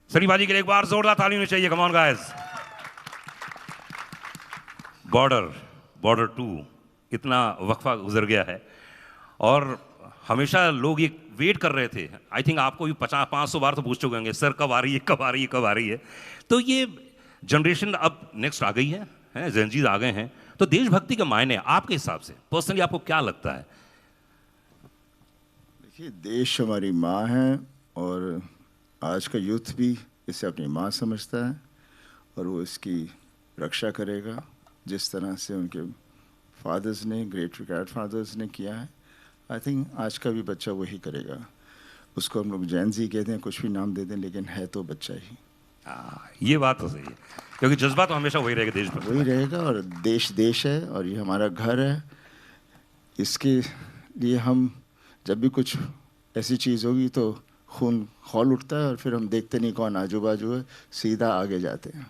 सनी बाजी के लिए एक बार जोरदार ताली होनी चाहिए। Come on guys. बॉर्डर 2 इतना वक्फा गुजर गया है और हमेशा लोग ये वेट कर रहे थे। आई थिंक आपको भी 500 बार तो पूछ चुके होंगे, सर कब आ रही है, कब आ रही है, कब आ रही है। तो ये जनरेशन अब नेक्स्ट आ गई है, जेनजीज आ गए हैं। तो देशभक्ति के मायने आपके हिसाब से पर्सनली आपको क्या लगता है? देखिए, देश हमारी माँ है और आज का यूथ भी इसे अपनी माँ समझता है और वो इसकी रक्षा करेगा जिस तरह से उनके फादर्स ने, ग्रेट ग्रैंड फादर्स ने किया है। आई थिंक आज का भी बच्चा वही करेगा। उसको हम लोग जैनजी कहते हैं, कुछ भी नाम दे दें, लेकिन है तो बच्चा ही। ये बात तो सही है, क्योंकि जज्बा तो हमेशा वही रहेगा, देश वही रहेगा। और देश देश है और ये हमारा घर है। इसके लिए हम जब भी कुछ ऐसी चीज़ होगी तो खून खौल उठता है और फिर हम देखते नहीं कौन आजू बाजू है, सीधा आगे जाते हैं।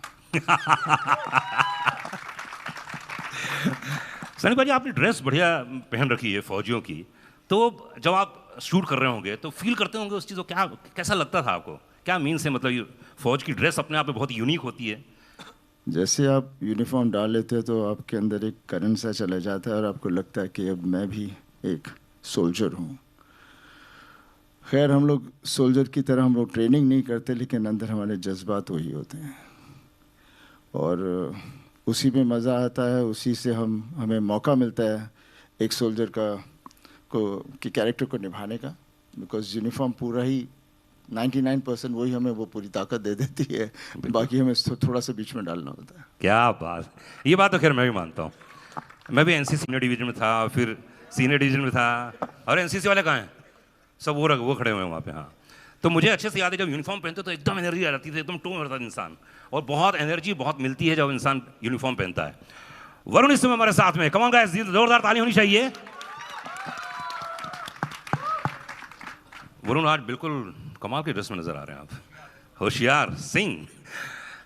सनी भाजी, आपने ड्रेस बढ़िया पहन रखी है फौजियों की, तो जब आप शूट कर रहे होंगे तो फील करते होंगे उस चीज़ को, क्या कैसा लगता था आपको? क्या मीन से, मतलब ये फौज की ड्रेस अपने आप में बहुत यूनिक होती है। जैसे आप यूनिफॉर्म डाल लेते हैं तो आपके अंदर एक करंट सा चला जाता है और आपको लगता है कि अब मैं भी एक सोल्जर हूँ। खैर, हम लोग सोल्जर की तरह हम लोग ट्रेनिंग नहीं करते, लेकिन अंदर हमारे जज्बात वही होते हैं और उसी में मज़ा आता है। उसी से हमें मौका मिलता है एक सोल्जर की कैरेक्टर को निभाने का। बिकॉज यूनिफॉर्म पूरा ही 99% वही हमें वो पूरी ताकत दे देती है, बाकी हमें थोड़ा सा बीच में डालना होता है। क्या बात, ये बात तो खैर मैं भी मानता हूँ। मैं भी एनसीसी सीनियर डिवीजन में था, फिर सीनियर डिवीजन में था। और एनसीसी वाले कहाँ हैं? सब वो खड़े हुए हैं वहाँ पे। हाँ, तो मुझे अच्छे से याद है जब यूनिफॉर्म पहनते तो एकदम एनर्जी आ जाती थी, एकदम टोन रहता था इंसान, और बहुत एनर्जी बहुत मिलती है जब इंसान यूनिफॉर्म पहनता है। वरुण इस समय हमारे साथ में, कम ऑन गाइस, जोरदार ताली होनी चाहिए। वरुण आज बिल्कुल कमाल के ड्रेस में नजर आ रहे हैं आप, होशियार सिंह।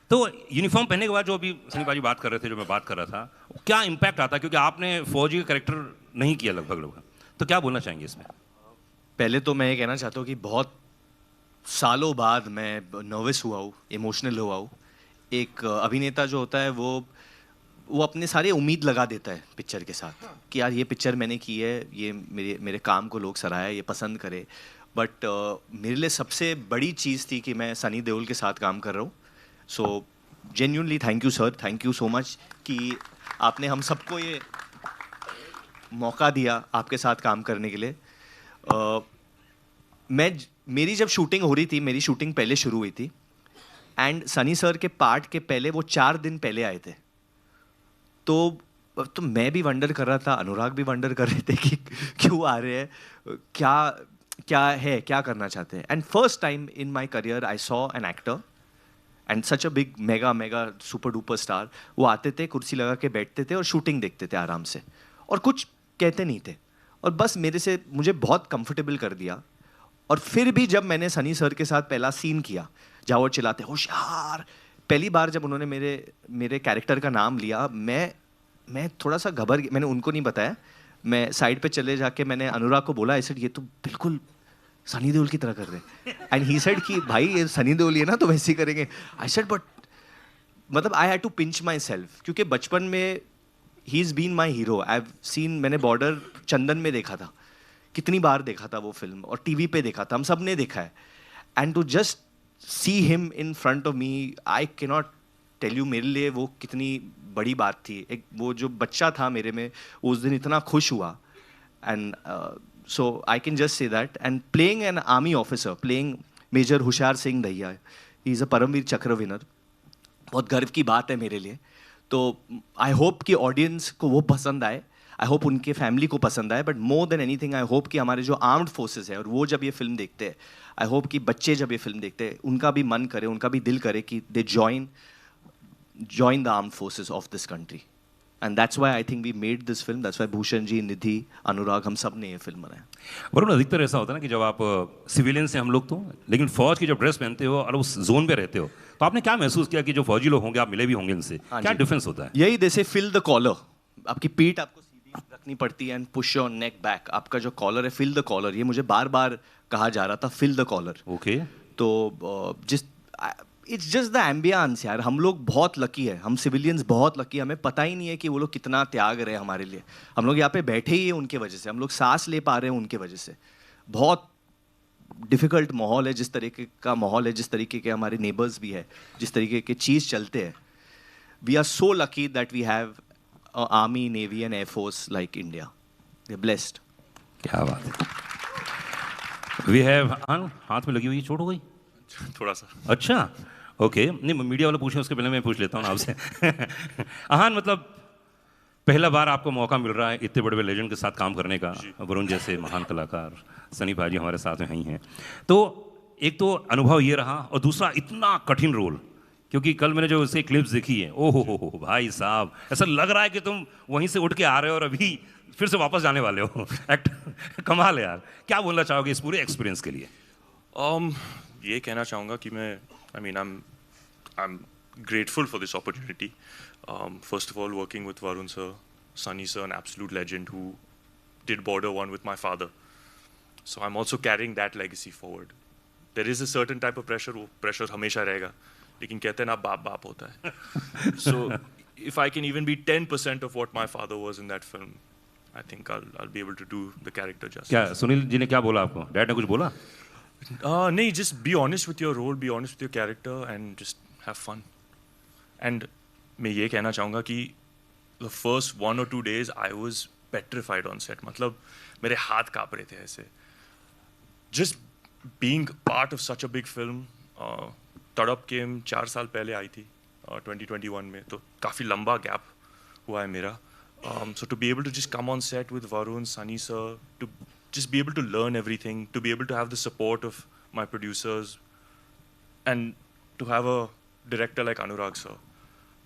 तो यूनिफॉर्म पहनने के बाद जो अभी सनी बाजी बात कर रहे थे, जो मैं बात कर रहा था, क्या इम्पैक्ट आता है? क्योंकि आपने फौजी का कैरेक्टर नहीं किया लगभग, तो क्या बोलना चाहेंगे इसमें? पहले तो मैं ये कहना चाहता हूँ कि बहुत सालों बाद मैं नर्वस हुआ हूँ, इमोशनल हुआ हूँ। एक अभिनेता जो होता है वो अपने सारे उम्मीद लगा देता है पिक्चर के साथ कि यार ये पिक्चर मैंने की है, ये मेरे काम को लोग सराहे, ये पसंद करे। बट मेरे लिए सबसे बड़ी चीज़ थी कि मैं सनी देओल के साथ काम कर रहा हूँ। So genuinely thank you sir, thank you so much कि आपने हम सबको ये मौका दिया आपके साथ काम करने के लिए। मेरी जब शूटिंग हो रही थी, मेरी शूटिंग पहले शुरू हुई थी एंड सनी सर के पार्ट के पहले वो 4 दिन पहले आए थे। तो मैं भी वंडर कर रहा था, अनुराग भी वंडर कर रहे थे कि क्यों आ रहे हैं, क्या करना चाहते हैं। And first time in my career I saw an actor and such a big mega super duper star. वो आते थे, कुर्सी लगा के बैठते थे और शूटिंग देखते थे आराम से और कुछ कहते नहीं थे और बस मुझे बहुत कंफर्टेबल कर दिया। और फिर भी जब मैंने सनी सर के साथ पहला सीन किया जहाँ वो चिल्लाते होशियार, पहली बार जब उन्होंने मेरे कैरेक्टर का नाम लिया, मैं थोड़ा सा घबर गया। मैंने उनको नहीं बताया, मैं साइड पे चले जाके मैंने अनुराग को बोला, ऐसे ये तो बिल्कुल सनी देओल की तरह कर रहे हैं। एंड ही सेड कि भाई ये सनी देओल है ना, तो वैसे ही करेंगे। आई सेड बट मतलब I had to pinch myself, क्योंकि बचपन में ही is been my hero. I have seen, मैंने बॉर्डर चंदन में देखा था, कितनी बार देखा था वो फिल्म, और टीवी पे देखा था, हम सब ने देखा है। And to just see him in front of me, I can not tell you मेरे लिए वो कितनी बड़ी बात थी। एक वो जो बच्चा था मेरे में उस दिन इतना खुश हुआ। And so I can just say that. And playing an army officer, playing major Hoshiyar Singh Dahiya, he is a Paramvir Chakra winner, बहुत गर्व की बात है मेरे लिए। तो आई होप कि ऑडियंस को वो पसंद आए, आई होप उनके फैमिली को पसंद आए, but more than anything I hope कि हमारे जो आर्म्ड फोर्सेस है और वो जब ये फिल्म देखते हैं, आई होप कि बच्चे जब ये फिल्म देखते हैं उनका भी मन करे, उनका भी दिल करे कि they join the armed forces of this country. And that's why I think we made this film, that's why Bhushan ji, Nidhi, Anurag, हम सब ने ये फिल्म बनाया। वरुण, अधिकतर ऐसा होता है ना कि जब आप सिविलियन से, हम लोग तो, लेकिन फौज की जब ड्रेस पहनते हो और उस जोन में रहते हो, तो आपने क्या महसूस किया कि जो फौजी लोग होंगे, आप मिले भी होंगे इनसे, क्या डिफरेंस होता है? यही जैसे फिल द कॉलर, आपकी पीठ आपको सीधी रखनी पड़ती है and push your neck back. आपका जो कॉलर है, फिल द कॉलर, ये मुझे बार बार कहा जा रहा था, फिल द कॉलर। ओके। तो जिस इट्स जस्ट द एम्बियंस यार. हम लोग बहुत लकी है, हम सिविलियंस बहुत लकी. हमें पता ही नहीं है कि वो लोग कितना त्याग रहे हैं हमारे लिए. हम लोग यहाँ पे बैठे ही हैं उनके वजह से, हम लोग सांस ले पा रहे हैं उनके वजह से. बहुत डिफिकल्ट माहौल है, जिस तरीके का माहौल है, जिस तरीके के हमारे नेबर्स भी है, जिस तरीके के चीज़ चलते हैं. We are so lucky that we have army, navy and airforce like India. We are blessed. क्या बात है. वी हैव हाथ में लगी हुई चोट हो गई थोड़ा सा. अच्छा ओके. नहीं मीडिया वाले पूछे उसके पहले मैं पूछ लेता हूँ ना आपसे. अहान मतलब पहला बार आपको मौका मिल रहा है इतने बड़े बड़े लेजेंड के साथ काम करने का. वरुण जैसे महान कलाकार, सनी भाई जी हमारे साथ में ही हैं. तो एक तो अनुभव ये रहा और दूसरा इतना कठिन रोल, क्योंकि कल मैंने जो उससे क्लिप्स देखी है, ओहो हो भाई साहब, ऐसा लग रहा है कि तुम वहीं से उठ के आ रहे हो और अभी फिर से वापस जाने वाले हो. एक्ट कमाल है यार. क्या बोलना चाहोगे इस पूरे एक्सपीरियंस के लिए? ये कहना चाहूँगा कि मैं I'm grateful for this opportunity. First of all, working with Varun sir, Sunny sir, an absolute legend who did Border 1 with my father. So I'm also carrying that legacy forward. There is a certain type of pressure, वो pressure हमेशा रहेगा, लेकिन कहते हैं ना बाप बाप होता है. So if I can even be 10% of what my father was in that film, I think I'll be able to do the character justice. क्या सुनील जी ने क्या बोला आपको? डैड ने कुछ बोला? नहीं, just be honest with your role, be honest with your character, and just have fun. And मैं ये कहना चाहूँगा कि the first 1 or 2 days I was petrified on set. मतलब मेरे हाथ काँप रहे थे ऐसे. Just being part of such a big film. तड़प केम 4 साल पहले आई थी 2021 में, तो काफ़ी लंबा गैप हुआ है मेरा. So to be able to just come on set with Varun, Sunny sir, to just be able to learn everything, to be able to have the support of my producers, and to have a director like Anurag sir,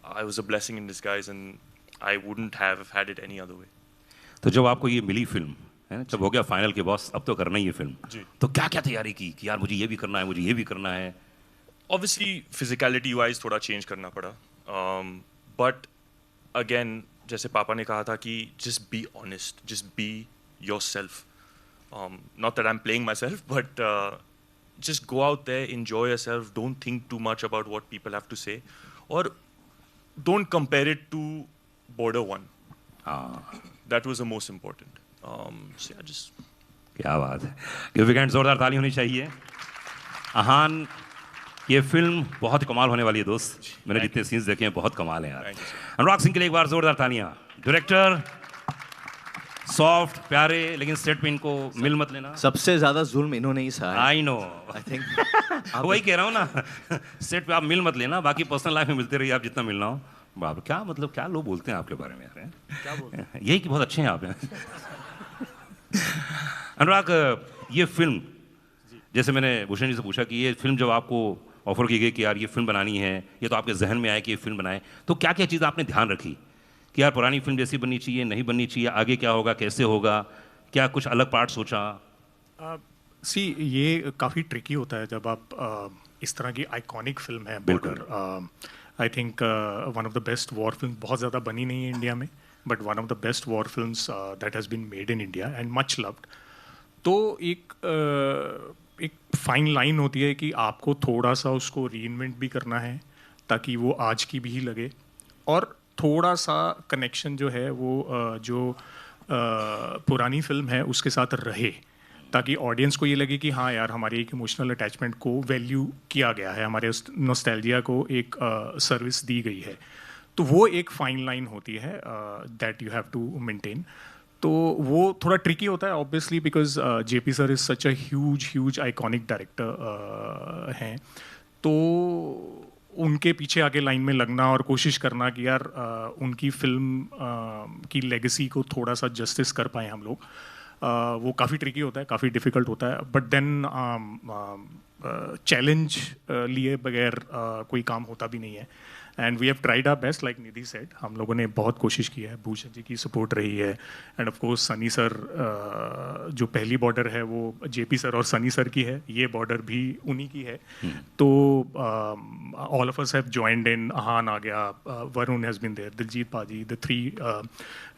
I was a blessing in disguise, and I wouldn't have had it any other way. तो जब आपको ये मिली film है ना, जब हो गया final के बॉस अब तो करना ही है फिल्म, तो क्या क्या तैयारी की कि यार मुझे ये भी करना है, मुझे ये भी करना है? Obviously physicality wise थोड़ा change करना पड़ा, but again जैसे पापा ने कहा था कि just be honest, just be yourself. Not that I'm playing myself, but just go out there, enjoy yourself, don't think too much about what people have to say, or don't compare it to Border 1. That was the most important. So yeah, just. क्या बात है. ये weekend जोरदार ताली होनी चाहिए. अहान ये film बहुत कमाल होने वाली है दोस्त. मैंने जितने सीन्स देखे हैं बहुत कमाल है यार. अनुराग सिंह के लिए एक बार जोरदार तालियां. डायरेक्टर सॉफ्ट प्यारे, लेकिन सेट पे इनको मिल मत लेना. सबसे ज्यादा जुल्म इन्होंने ही सहा है. I know. आई थिंक वही कह रहा हूँ ना, सेट पे आप मिल मत लेना, बाकी पर्सनल लाइफ में मिलते रहिए आप जितना मिलना हो. बाप क्या मतलब क्या लोग बोलते हैं आपके बारे में यार. क्या बोलते हैं? यही कि बहुत अच्छे हैं आप. अनुराग ये फिल्म, जैसे मैंने भूषण जी से पूछा कि ये फिल्म जब आपको ऑफर की गई कि यार ये फिल्म बनानी है, ये तो आपके जहन में आया कि ये फिल्म बनाए, तो क्या क्या चीज़ आपने ध्यान रखी कि यार पुरानी फिल्म जैसी बननी चाहिए, नहीं बननी चाहिए, आगे क्या होगा, कैसे होगा, क्या कुछ अलग पार्ट सोचा? ये काफ़ी ट्रिकी होता है जब आप इस तरह की आइकॉनिक फिल्म है Border. I think one of the best war film, बहुत ज़्यादा बनी नहीं है इंडिया में, but one of the best war films that has been made in India and much loved. तो एक फाइन लाइन होती है कि आपको थोड़ा सा उसको रीइन्वेंट भी करना है ताकि वो आज की भी लगे, और थोड़ा सा कनेक्शन जो है वो जो पुरानी फिल्म है उसके साथ रहे, ताकि ऑडियंस को ये लगे कि हाँ यार हमारी एक इमोशनल अटैचमेंट को वैल्यू किया गया है, हमारे नॉस्टैल्जिया को एक सर्विस दी गई है. तो वो एक फाइन लाइन होती है that you have to maintain. तो वो थोड़ा ट्रिकी होता है obviously, because JP sir is such a huge iconic director हैं. तो उनके पीछे आगे लाइन में लगना और कोशिश करना कि यार उनकी फिल्म की लेगेसी को थोड़ा सा जस्टिस कर पाएँ हम लोग, वो काफ़ी ट्रिकी होता है, काफ़ी डिफ़िकल्ट होता है. बट देन चैलेंज लिए बगैर कोई काम होता भी नहीं है. And we have tried our best, like Nidhi said, हम लोगों ने बहुत कोशिश की है. भूषण जी की सपोर्ट रही है, end of course Sunny sir, जो पहली बॉर्डर है वो जेपी सर और सनी सर की है, ये बॉर्डर भी उन्हीं की है. तो all of us have joined in. Ahaan आ गया, Varun has been there, Diljit paaji, the 3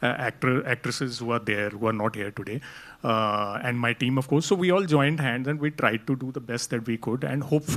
actresses who are there, who are not here today, and my team of course. So we all joined hands and we tried to do the best that we could, and hopefully